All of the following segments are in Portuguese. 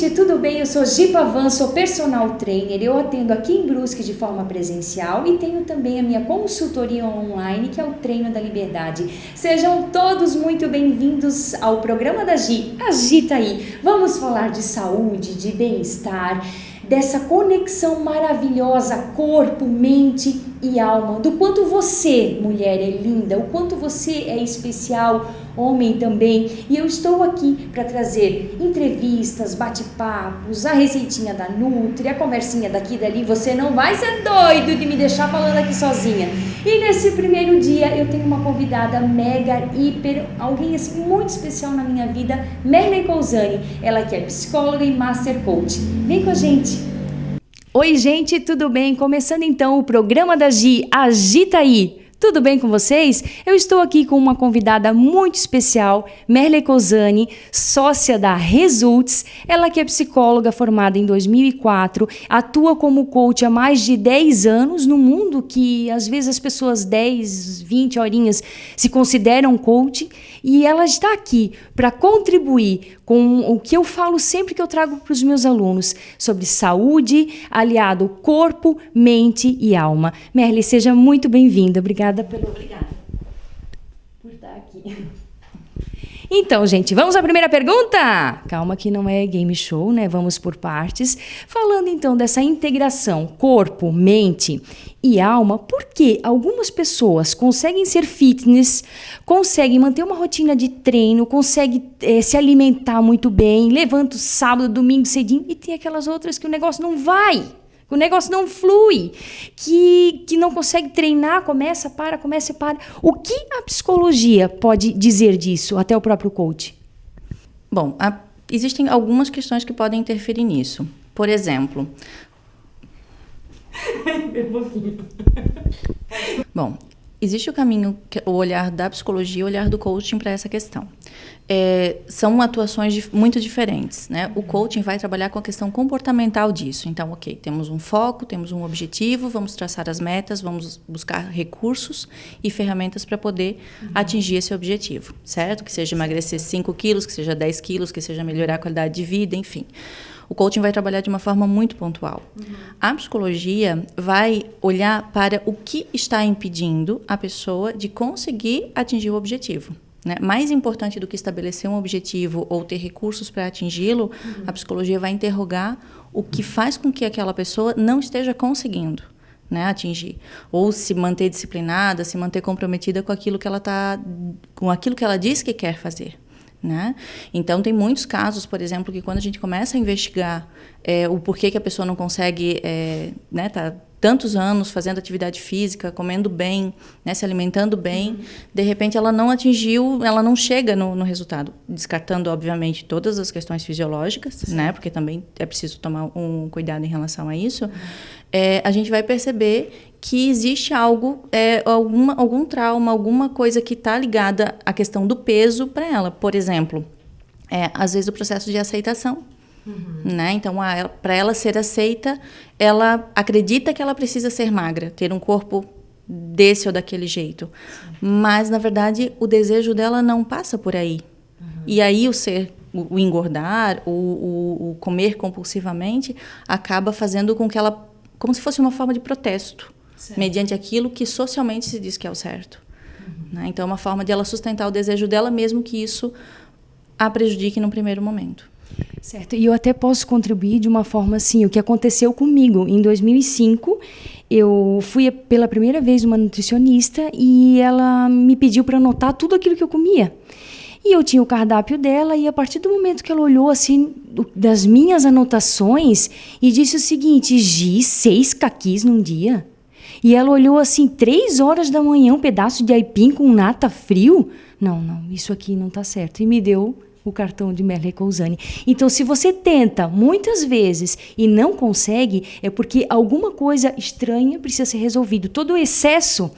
gente, tudo bem? Eu sou Gi Pavan, sou personal trainer. Eu atendo aqui em Brusque de forma presencial e tenho também a minha consultoria online, que é o Treino da Liberdade. Sejam todos muito bem-vindos ao programa da Gi. A Gi tá aí. Vamos falar de saúde, de bem-estar, dessa conexão maravilhosa corpo, mente e alma, do quanto você, mulher, é linda, o quanto você é especial, homem também. E eu estou aqui para trazer entrevistas, bate-papos, a receitinha da Nutri, a conversinha daqui e dali. Você não vai ser doido de me deixar falando aqui sozinha. E nesse primeiro dia eu tenho uma convidada mega, hiper, alguém assim muito especial na minha vida, Merley Cousani. Ela que é psicóloga e master coach. Vem com a gente. Oi, gente, tudo bem? Começando então o programa da Gi, a Gi tá aí. Tudo bem com vocês? Eu estou aqui com uma convidada muito especial, Merley Cousani, sócia da Results. Ela que é psicóloga formada em 2004, atua como coach há mais de 10 anos no mundo que às vezes as pessoas 10, 20 horinhas se consideram coach, e ela está aqui para contribuir com o que eu falo sempre que eu trago para os meus alunos sobre saúde, aliado corpo, mente e alma. Merley, seja muito bem-vinda. Obrigada por estar aqui. Então, gente, vamos à primeira pergunta? Calma que não é game show, né? Vamos por partes. Falando então dessa integração corpo, mente e alma, por que algumas pessoas conseguem ser fitness, conseguem manter uma rotina de treino, conseguem se alimentar muito bem, levantam sábado, domingo cedinho, e tem aquelas outras que o negócio não vai, o negócio não flui, que não consegue treinar, começa, para. O que a psicologia pode dizer disso, até o próprio coach? Bom, existem algumas questões que podem interferir nisso. Por exemplo... Bom, existe o caminho, o olhar da psicologia e o olhar do coaching para essa questão. São atuações muito diferentes, né? O coaching vai trabalhar com a questão comportamental disso. Então, ok, temos um foco, temos um objetivo, vamos traçar as metas, vamos buscar recursos e ferramentas para poder atingir esse objetivo, certo? Que seja emagrecer 5 quilos, que seja 10 quilos, que seja melhorar a qualidade de vida, enfim. O coaching vai trabalhar de uma forma muito pontual. A psicologia vai olhar para o que está impedindo a pessoa de conseguir atingir o objetivo, né? Mais importante do que estabelecer um objetivo ou ter recursos para atingi-lo, a psicologia vai interrogar o que faz com que aquela pessoa não esteja conseguindo, né, atingir. Ou se manter disciplinada, se manter comprometida com aquilo que ela diz que quer fazer. Né? Então, tem muitos casos, por exemplo, que quando a gente começa a investigar o porquê que a pessoa não consegue tá tantos anos fazendo atividade física, comendo bem, né, se alimentando bem, de repente ela não atingiu, ela não chega no resultado, descartando, obviamente, todas as questões fisiológicas, né, porque também é preciso tomar um cuidado em relação a isso. A gente vai perceber que existe algo, algum trauma, alguma coisa que está ligada à questão do peso para ela. Por exemplo, às vezes o processo de aceitação. Né? Então, para ela ser aceita, ela acredita que ela precisa ser magra, ter um corpo desse ou daquele jeito. Mas, na verdade, o desejo dela não passa por aí. E aí o engordar, o comer compulsivamente, acaba fazendo com que ela, como se fosse uma forma de protesto, mediante aquilo que socialmente se diz que é o certo. Né? Então, é uma forma de ela sustentar o desejo dela, mesmo que isso a prejudique no primeiro momento. Certo, e eu até posso contribuir de uma forma assim, o que aconteceu comigo. Em 2005, eu fui pela primeira vez uma nutricionista e ela me pediu para anotar tudo aquilo que eu comia. E eu tinha o cardápio dela, e a partir do momento que ela olhou assim das minhas anotações e disse o seguinte: Gi, 6 caquis num dia? E ela olhou assim, 3 horas da manhã, um pedaço de aipim com nata frio? Não, isso aqui não está certo. E me deu o cartão de Merley Cousani. Então, se você tenta muitas vezes e não consegue, é porque alguma coisa estranha precisa ser resolvido. Todo o excesso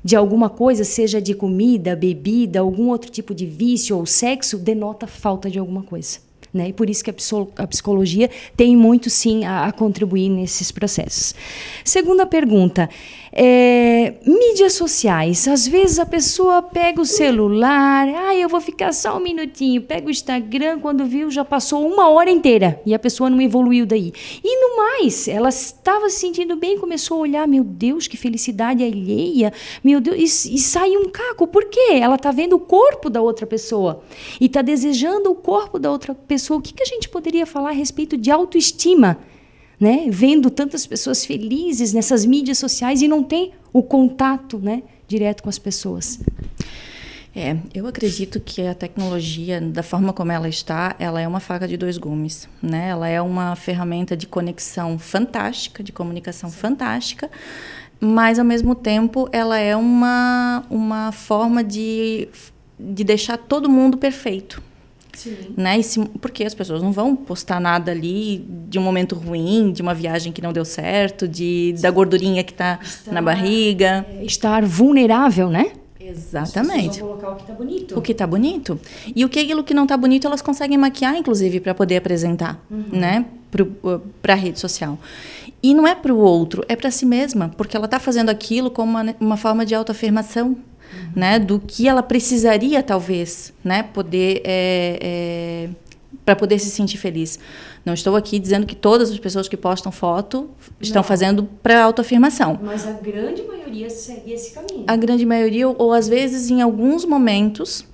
de alguma coisa, seja de comida, bebida, algum outro tipo de vício ou sexo, denota falta de alguma coisa. Né? E por isso que a psicologia tem muito, sim, a contribuir nesses processos. Segunda pergunta. Mídias sociais. Às vezes a pessoa pega o celular, eu vou ficar só um minutinho, pega o Instagram, quando viu já passou 1 hora inteira e a pessoa não evoluiu daí. E no mais, ela estava se sentindo bem, começou a olhar, meu Deus, que felicidade alheia, meu Deus, e sai um caco. Por quê? Ela está vendo o corpo da outra pessoa e está desejando o corpo da outra pessoa. O que a gente poderia falar a respeito de autoestima? Né? Vendo tantas pessoas felizes nessas mídias sociais e não tem o contato, né, direto com as pessoas. Eu acredito que a tecnologia, da forma como ela está, ela é uma faca de 2 gumes, né? Ela é uma ferramenta de conexão fantástica, de comunicação fantástica, mas, ao mesmo tempo, ela é uma forma de deixar todo mundo perfeito. Sim. Né? Porque as pessoas não vão postar nada ali de um momento ruim, de uma viagem que não deu certo, da gordurinha que está na barriga. Estar vulnerável, né? Exatamente. As pessoas vão colocar o que está bonito. O que está bonito. E aquilo que não está bonito, elas conseguem maquiar, inclusive, para poder apresentar, né? Para a rede social. E não é para o outro, é para si mesma, porque ela está fazendo aquilo como uma forma de autoafirmação. Né, do que ela precisaria, talvez, né, para poder se sentir feliz. Não estou aqui dizendo que todas as pessoas que postam foto estão fazendo para autoafirmação. Mas a grande maioria segue esse caminho. A grande maioria, ou às vezes, em alguns momentos,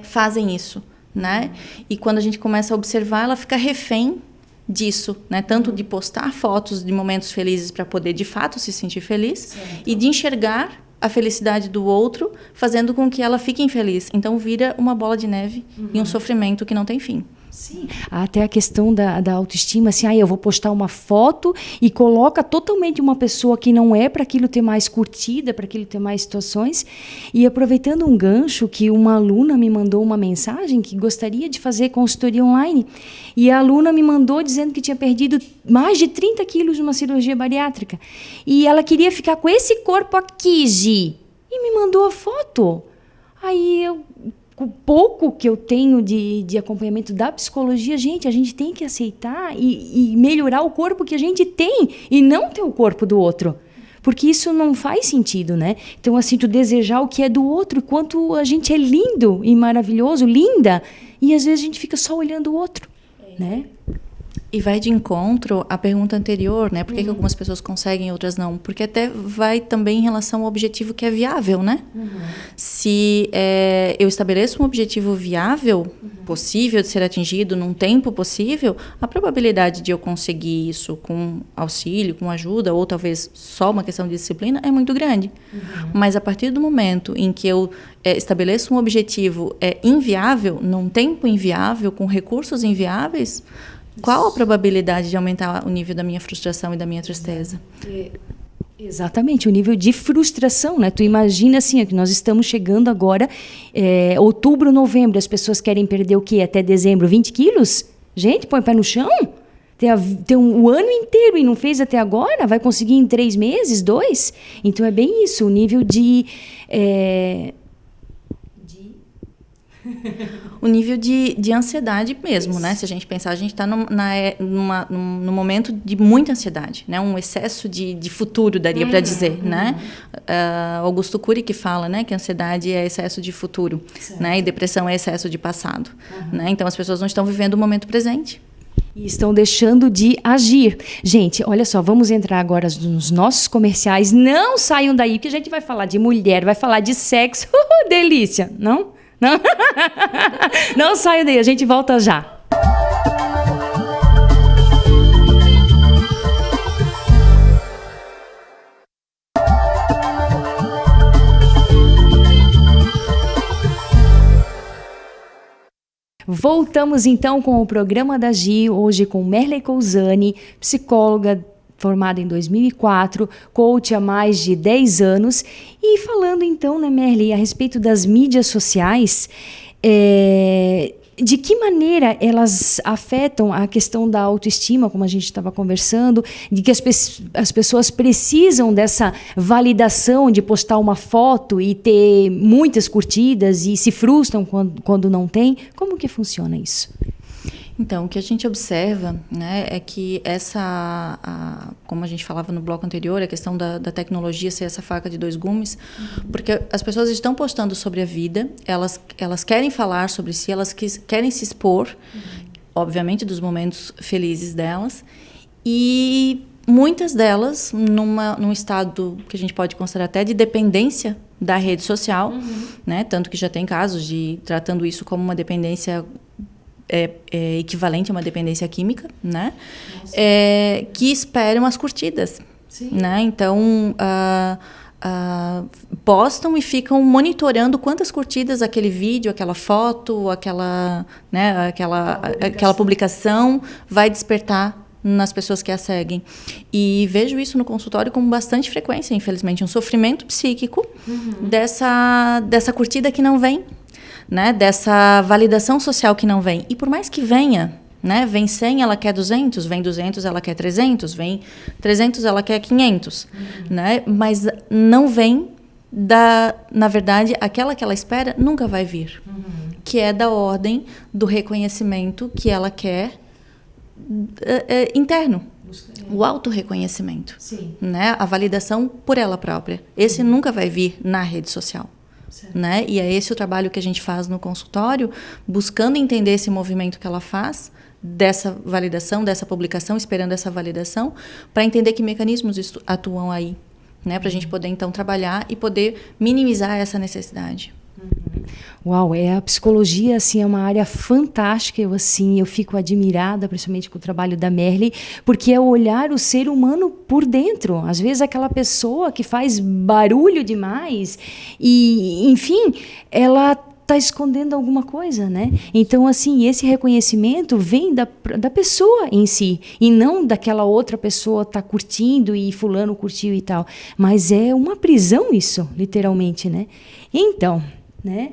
fazem isso. Né? E quando a gente começa a observar, ela fica refém disso, né? Tanto de postar fotos de momentos felizes para poder, de fato, se sentir feliz, certo, e de enxergar a felicidade do outro, fazendo com que ela fique infeliz. Então, vira uma bola de neve e um sofrimento que não tem fim. Sim. Até a questão da autoestima, assim, eu vou postar uma foto e coloca totalmente uma pessoa que não é para aquilo ter mais curtida, para aquilo ter mais situações. E aproveitando um gancho que uma aluna me mandou uma mensagem que gostaria de fazer consultoria online. E a aluna me mandou dizendo que tinha perdido mais de 30 quilos numa cirurgia bariátrica. E ela queria ficar com esse corpo aqui, Gi. E me mandou a foto. Aí o pouco que eu tenho de acompanhamento da psicologia, a gente tem que aceitar e melhorar o corpo que a gente tem e não ter o corpo do outro. Porque isso não faz sentido, né? Então, assim, tu desejar o que é do outro, quanto a gente é lindo e maravilhoso, linda, e às vezes a gente fica só olhando o outro, né? E vai de encontro à pergunta anterior, né? Por que algumas pessoas conseguem e outras não? Porque até vai também em relação ao objetivo que é viável, né? Se eu estabeleço um objetivo viável, possível de ser atingido num tempo possível, a probabilidade de eu conseguir isso com auxílio, com ajuda, ou talvez só uma questão de disciplina, é muito grande. Mas a partir do momento em que eu estabeleço um objetivo inviável, num tempo inviável, com recursos inviáveis, qual a probabilidade de aumentar o nível da minha frustração e da minha tristeza? Exatamente, o nível de frustração, né? Tu imagina assim, que nós estamos chegando agora, outubro, novembro, as pessoas querem perder o quê? Até dezembro, 20 quilos? Gente, põe o pé no chão? Tem um ano inteiro e não fez até agora? Vai conseguir em 3 meses, 2? Então é bem isso, o nível o nível de ansiedade mesmo, né? Se a gente pensar, a gente está num momento de muita ansiedade, né? Um excesso de futuro, daria para dizer, né? Augusto Cury que fala, né? Que a ansiedade é excesso de futuro, né? E depressão é excesso de passado, né? Então, as pessoas não estão vivendo o momento presente. E estão deixando de agir. Gente, olha só, vamos entrar agora nos nossos comerciais. Não saiam daí, que a gente vai falar de mulher, vai falar de sexo. Delícia, não? Não? Não saia daí, a gente volta já. Voltamos então com o programa da Gi, hoje com Merle Cousani, psicóloga formada em 2004, coach há mais de 10 anos. E falando então, né, Merle, a respeito das mídias sociais, de que maneira elas afetam a questão da autoestima, como a gente estava conversando, de que as pessoas precisam dessa validação de postar uma foto e ter muitas curtidas e se frustram quando não tem? Como que funciona isso? Então, o que a gente observa, né, é que como a gente falava no bloco anterior, a questão da tecnologia ser essa faca de dois gumes, porque as pessoas estão postando sobre a vida, elas querem falar sobre si, elas querem se expor, obviamente, dos momentos felizes delas, e muitas delas num estado que a gente pode considerar até de dependência da rede social, né, tanto que já tem casos de tratando isso como uma dependência equivalente a uma dependência química, né? Que esperam as curtidas. Sim. Né? Então, postam e ficam monitorando quantas curtidas aquele vídeo, aquela foto, aquela publicação vai despertar nas pessoas que a seguem. E vejo isso no consultório com bastante frequência, infelizmente, um sofrimento psíquico dessa curtida que não vem, né, dessa validação social que não vem. E por mais que venha, né, vem 100, ela quer 200, vem 200, ela quer 300, vem 300, ela quer 500. Né, mas não vem na verdade, aquela que ela espera nunca vai vir. Que é da ordem do reconhecimento que ela quer interno. O autorreconhecimento. Né, a validação por ela própria. Esse nunca vai vir na rede social. Né? E é esse o trabalho que a gente faz no consultório, buscando entender esse movimento que ela faz, dessa validação, dessa publicação, esperando essa validação, para entender que mecanismos atuam aí, né? Para a gente poder, então, trabalhar e poder minimizar essa necessidade. Uau, a psicologia assim, é uma área fantástica, eu fico admirada, principalmente com o trabalho da Merle, porque é olhar o ser humano por dentro. Às vezes aquela pessoa que faz barulho demais e, enfim, ela está escondendo alguma coisa, né? Então, assim, esse reconhecimento vem da pessoa em si, e não daquela outra pessoa tá curtindo e fulano curtiu e tal. Mas é uma prisão isso, literalmente, né? Então, né?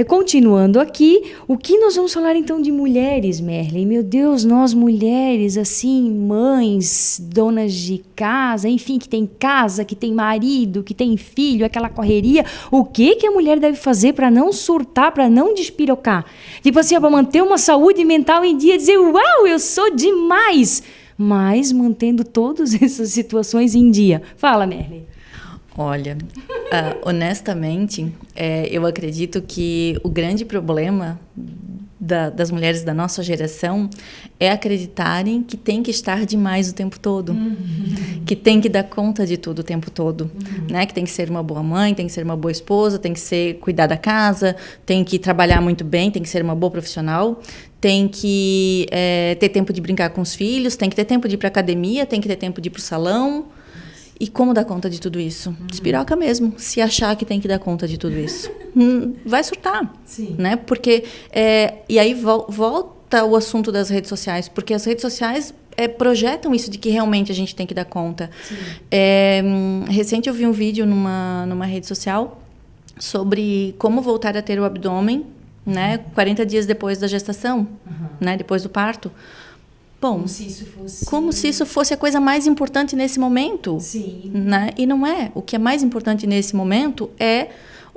Continuando aqui, o que nós vamos falar então de mulheres, Merle? Meu Deus, nós mulheres, assim, mães, donas de casa, enfim, que tem casa, que tem marido, que tem filho, aquela correria, o que a mulher deve fazer para não surtar, para não despirocar? Tipo assim, para manter uma saúde mental em dia, dizer, uau, eu sou demais, mas mantendo todas essas situações em dia. Fala, Merle. Olha, honestamente, eu acredito que o grande problema das mulheres da nossa geração é acreditarem que tem que estar demais o tempo todo, que tem que dar conta de tudo o tempo todo, né? Que tem que ser uma boa mãe, tem que ser uma boa esposa, tem que cuidar da casa, tem que trabalhar muito bem, tem que ser uma boa profissional, tem que ter tempo de brincar com os filhos, tem que ter tempo de ir para a academia, tem que ter tempo de ir para o salão. E como dar conta de tudo isso? Despiroca mesmo, se achar que tem que dar conta de tudo isso. Vai surtar. Sim. Né? Porque, e aí volta o assunto das redes sociais, porque as redes sociais projetam isso de que realmente a gente tem que dar conta. Recente eu vi um vídeo numa rede social sobre como voltar a ter o abdômen, né, 40 dias depois da gestação, né, depois do parto. Bom, como se isso fosse a coisa mais importante nesse momento. Sim. Né? E não é. O que é mais importante nesse momento é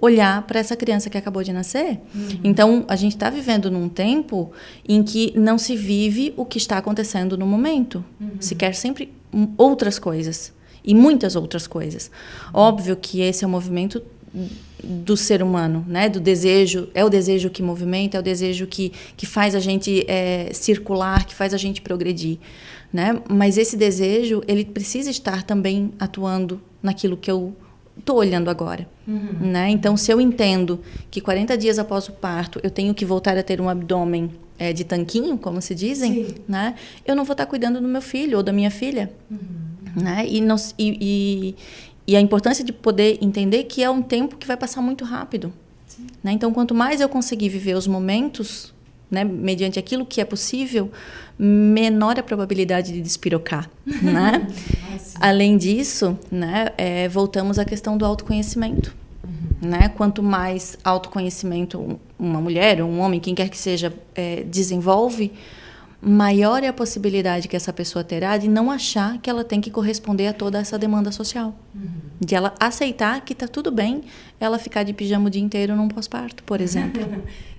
olhar para essa criança que acabou de nascer. Então, a gente está vivendo num tempo em que não se vive o que está acontecendo no momento. Se quer sempre outras coisas. E muitas outras coisas. Óbvio que esse é o movimento do ser humano, né? Do desejo, é o desejo que movimenta, é o desejo que faz a gente circular, que faz a gente progredir, né? Mas esse desejo, ele precisa estar também atuando naquilo que eu estou olhando agora, né? Então, se eu entendo que 40 dias após o parto eu tenho que voltar a ter um abdômen de tanquinho, como se dizem, né? Eu não vou estar cuidando do meu filho ou da minha filha, né? E a importância de poder entender que é um tempo que vai passar muito rápido. Né? Então, quanto mais eu conseguir viver os momentos, né, mediante aquilo que é possível, menor a probabilidade de despirocar. Né? Além disso, né, voltamos à questão do autoconhecimento. Né? Quanto mais autoconhecimento uma mulher ou um homem, quem quer que seja, desenvolve, maior é a possibilidade que essa pessoa terá de não achar que ela tem que corresponder a toda essa demanda social. De ela aceitar que está tudo bem ela ficar de pijama o dia inteiro num pós-parto, por exemplo.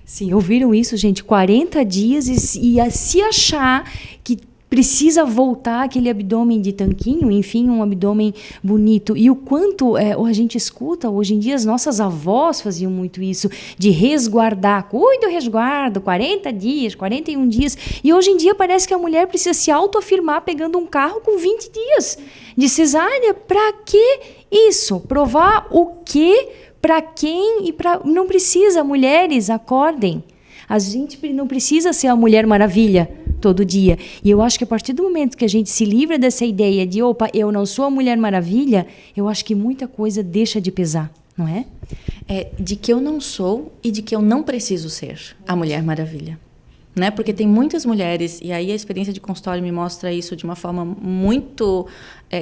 Sim, ouviram isso, gente? 40 dias e se achar que precisa voltar aquele abdômen de tanquinho, enfim, um abdômen bonito. E o quanto a gente escuta, hoje em dia, as nossas avós faziam muito isso, de resguardar. Cuida do resguardo, 40 dias, 41 dias. E hoje em dia parece que a mulher precisa se autoafirmar pegando um carro com 20 dias de cesárea. Pra que isso? Provar o quê? Pra quem? Não precisa, mulheres, acordem. A gente não precisa ser a Mulher Maravilha todo dia. E eu acho que a partir do momento que a gente se livra dessa ideia de, opa, eu não sou a Mulher Maravilha, eu acho que muita coisa deixa de pesar, não é? De que eu não sou e de que eu não preciso ser a Mulher Maravilha. Né? Porque tem muitas mulheres, e aí a experiência de consultório me mostra isso de uma forma muito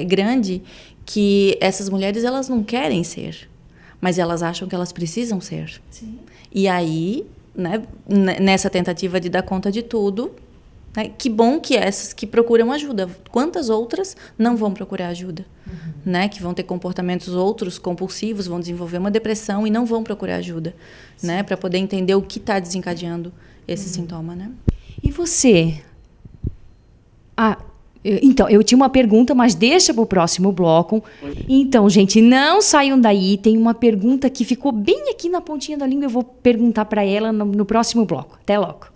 grande, que essas mulheres elas não querem ser, mas elas acham que elas precisam ser. Sim. E aí, né, nessa tentativa de dar conta de tudo, né, que bom que essas que procuram ajuda. Quantas outras não vão procurar ajuda? Né, que vão ter comportamentos outros compulsivos, vão desenvolver uma depressão e não vão procurar ajuda, né, para poder entender o que está desencadeando esse sintoma. Né? E você? Então, eu tinha uma pergunta, mas deixa para o próximo bloco. Então, gente, não saiam daí. Tem uma pergunta que ficou bem aqui na pontinha da língua. Eu vou perguntar para ela no próximo bloco. Até logo.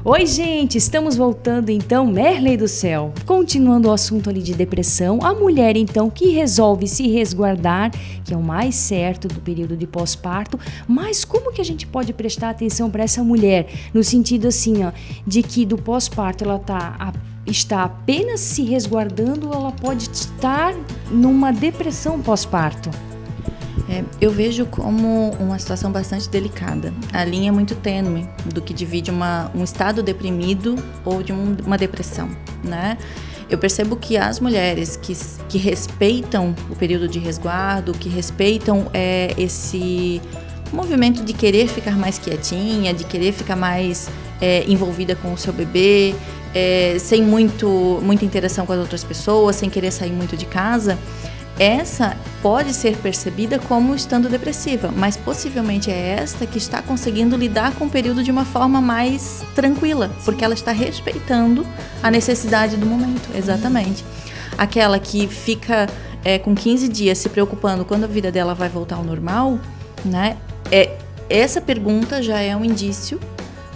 Oi, gente, estamos voltando então, Merley do céu. Continuando o assunto ali de depressão, a mulher então que resolve se resguardar, que é o mais certo do período de pós-parto, mas como que a gente pode prestar atenção para essa mulher? No sentido assim, ó, de que do pós-parto ela está apenas se resguardando ou ela pode estar numa depressão pós-parto? Eu vejo como uma situação bastante delicada. A linha é muito tênue do que divide um estado deprimido ou de uma depressão, né? Eu percebo que as mulheres que respeitam o período de resguardo, que respeitam esse movimento de querer ficar mais quietinha, de querer ficar mais envolvida com o seu bebê, sem muita interação com as outras pessoas, sem querer sair muito de casa, essa pode ser percebida como estando depressiva, mas possivelmente é esta que está conseguindo lidar com o período de uma forma mais tranquila, porque ela está respeitando a necessidade do momento, exatamente. Aquela que fica com 15 dias se preocupando quando a vida dela vai voltar ao normal, né? Essa pergunta já é um indício,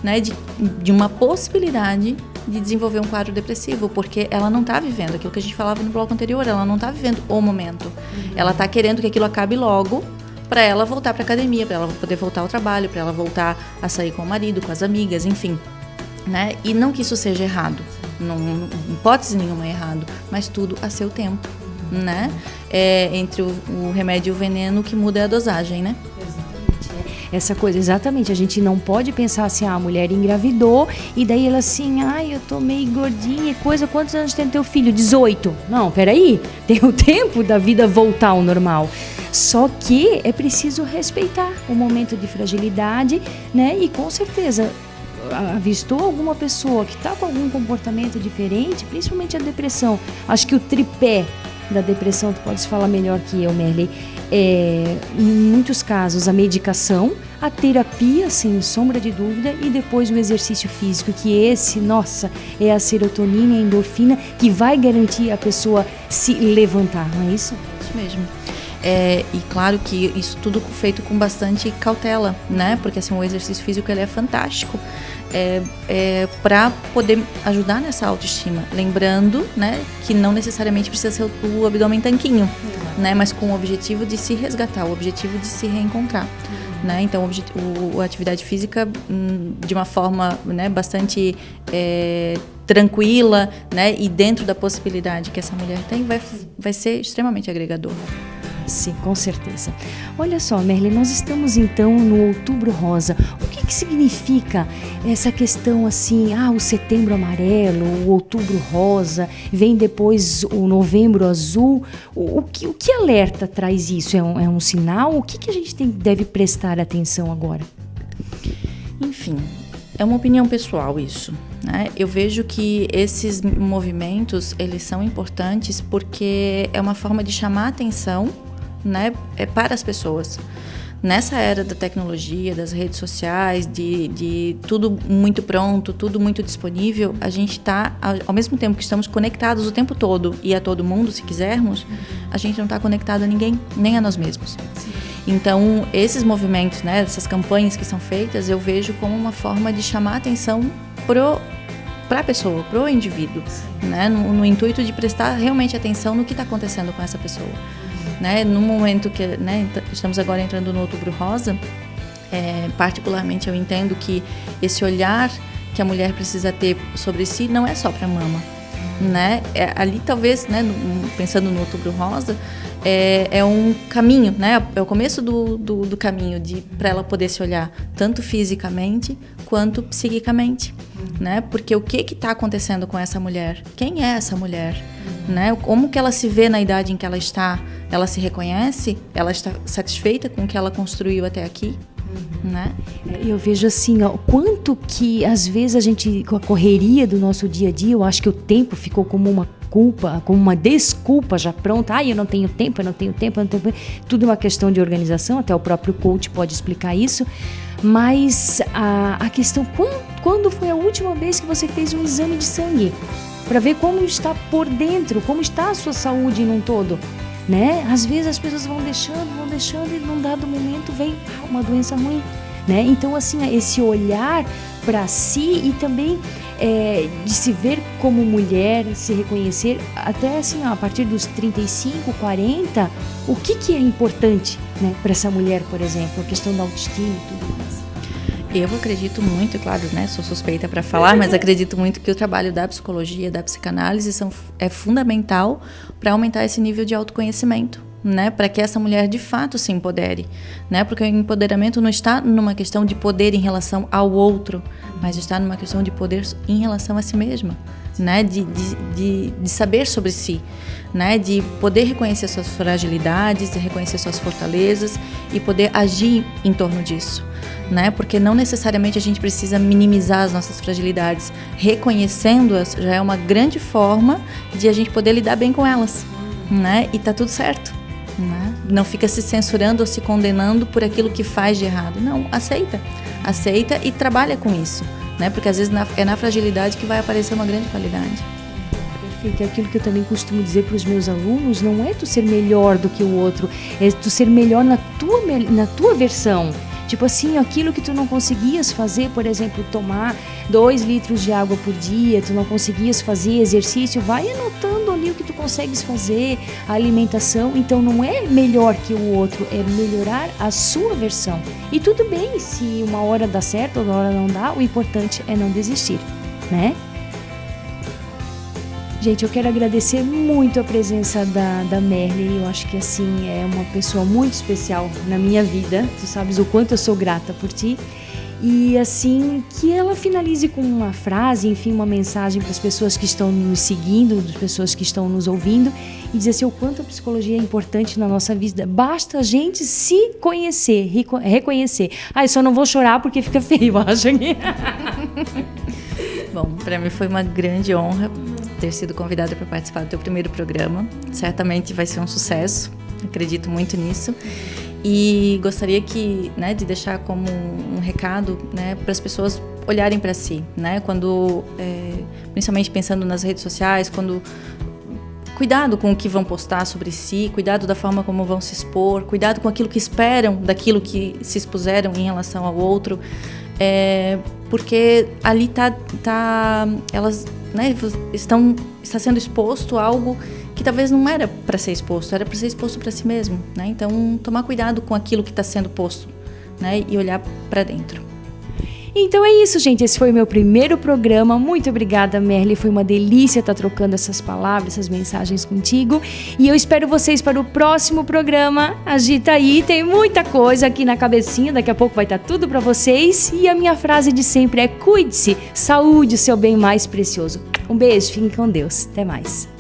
né, de uma possibilidade de desenvolver um quadro depressivo, porque ela não está vivendo aquilo que a gente falava no bloco anterior, ela não está vivendo o momento. Ela está querendo que aquilo acabe logo para ela voltar para a academia, para ela poder voltar ao trabalho, para ela voltar a sair com o marido, com as amigas, enfim. Né? E não que isso seja errado, não, hipótese nenhuma é errado, mas tudo a seu tempo. Né? Entre o remédio e o veneno, que muda é a dosagem, né? Essa coisa, exatamente, a gente não pode pensar assim, a mulher engravidou e daí ela assim, eu tô meio gordinha e coisa, quantos anos tem teu filho? 18. Não, peraí, tem o tempo da vida voltar ao normal. Só que é preciso respeitar o momento de fragilidade, né? E com certeza, avistou alguma pessoa que tá com algum comportamento diferente, principalmente a depressão. Acho que o tripé da depressão, tu podes falar melhor que eu, Merley, em muitos casos a medicação, a terapia, sem sombra de dúvida, e depois o exercício físico, que esse, nossa, é a serotonina e a endorfina que vai garantir a pessoa se levantar, não é isso? Isso mesmo. E claro que isso tudo feito com bastante cautela, né? Porque assim, o exercício físico ele é fantástico para poder ajudar nessa autoestima. Lembrando, né, que não necessariamente precisa ser o abdômen tanquinho, né? Mas com o objetivo de se resgatar, o objetivo de se reencontrar. Né? Então, a atividade física, de uma forma, né, bastante tranquila, né, e dentro da possibilidade que essa mulher tem, vai ser extremamente agregador. Sim, com certeza. Olha só, Merley, nós estamos então no Outubro Rosa. O que que significa essa questão assim, o setembro amarelo, o outubro rosa, vem depois o novembro azul? O que alerta traz isso? É um sinal? O que a gente deve prestar atenção agora? Enfim, é uma opinião pessoal isso, né? Eu vejo que esses movimentos, eles são importantes porque é uma forma de chamar a atenção, né, para as pessoas. Nessa era da tecnologia, das redes sociais, de tudo muito pronto, tudo muito disponível, a gente está, ao mesmo tempo que estamos conectados o tempo todo e a todo mundo, se quisermos, a gente não está conectado a ninguém, nem a nós mesmos. Então, esses movimentos, né, essas campanhas que são feitas, eu vejo como uma forma de chamar a atenção para a pessoa, para o indivíduo, né, no intuito de prestar realmente atenção no que está acontecendo com essa pessoa. Né, no momento que, né, estamos agora entrando no Outubro Rosa, particularmente eu entendo que esse olhar que a mulher precisa ter sobre si não é só para a mama. Né? Ali talvez, né, pensando no Outubro Rosa, é um caminho, né? É o começo do caminho para ela poder se olhar tanto fisicamente quanto psiquicamente, né? Porque o que está acontecendo com essa mulher? Quem é essa mulher? Né? Como que ela se vê na idade em que ela está? Ela se reconhece? Ela está satisfeita com o que ela construiu até aqui? Né? Eu vejo assim, quanto que às vezes a gente, com a correria do nosso dia a dia, eu acho que o tempo ficou como uma culpa, como uma desculpa já pronta. Eu não tenho tempo, eu não tenho tempo. Tudo é uma questão de organização, até o próprio coach pode explicar isso. Mas a questão, quando foi a última vez que você fez um exame de sangue? Para ver como está por dentro, como está a sua saúde num todo. Né? Às vezes as pessoas vão deixando e num dado momento vem uma doença ruim, né? Então assim, esse olhar para si e também de se ver como mulher, se reconhecer até assim, a partir dos 35, 40, o que é importante, né, para essa mulher, por exemplo, a questão da autoestima e tudo mais. Eu acredito muito, claro, né, sou suspeita para falar, mas acredito muito que o trabalho da psicologia, da psicanálise é fundamental para aumentar esse nível de autoconhecimento, né, para que essa mulher de fato se empodere, né, porque o empoderamento não está numa questão de poder em relação ao outro, mas está numa questão de poder em relação a si mesma, né, de saber sobre si, né, de poder reconhecer suas fragilidades, de reconhecer suas fortalezas e poder agir em torno disso. Né? Porque não necessariamente a gente precisa minimizar as nossas fragilidades. Reconhecendo-as já é uma grande forma de a gente poder lidar bem com elas, né? E tá tudo certo, né? Não fica se censurando ou se condenando por aquilo que faz de errado. Não, aceita e trabalha com isso, né? Porque às vezes é na fragilidade que vai aparecer uma grande qualidade. Perfeito, é aquilo que eu também costumo dizer para os meus alunos, não é tu ser melhor do que o outro, é tu ser melhor na tua versão. Tipo assim, aquilo que tu não conseguias fazer, por exemplo, tomar 2 litros de água por dia, tu não conseguias fazer exercício, vai anotando ali o que tu consegues fazer, a alimentação. Então não é melhor que o outro, é melhorar a sua versão. E tudo bem, se uma hora dá certo, outra hora não dá, o importante é não desistir, né? Gente, eu quero agradecer muito a presença da Merle. Eu acho que assim é uma pessoa muito especial na minha vida. Tu sabes o quanto eu sou grata por ti. E assim, que ela finalize com uma frase, enfim, uma mensagem para as pessoas que estão nos seguindo, as pessoas que estão nos ouvindo, e dizer assim, o quanto a psicologia é importante na nossa vida. Basta a gente se conhecer, reconhecer. Eu só não vou chorar porque fica feio, eu acho. Bom, para mim foi uma grande honra ter sido convidada para participar do teu primeiro programa. Certamente vai ser um sucesso, acredito muito nisso. E gostaria de deixar como um recado, né, para as pessoas olharem para si, né, quando, principalmente pensando nas redes sociais, cuidado com o que vão postar sobre si, cuidado da forma como vão se expor, cuidado com aquilo que esperam daquilo que se expuseram em relação ao outro. Porque ali elas, né, está sendo exposto algo que talvez não era para ser exposto, era para ser exposto para si mesmo, né? Então, tomar cuidado com aquilo que está sendo posto, né, e olhar para dentro. Então é isso, gente. Esse foi o meu primeiro programa. Muito obrigada, Merle. Foi uma delícia estar trocando essas palavras, essas mensagens contigo. E eu espero vocês para o próximo programa. Agita aí, tem muita coisa aqui na cabecinha. Daqui a pouco vai estar tudo para vocês. E a minha frase de sempre é: cuide-se, saúde, o seu bem mais precioso. Um beijo, fiquem com Deus. Até mais.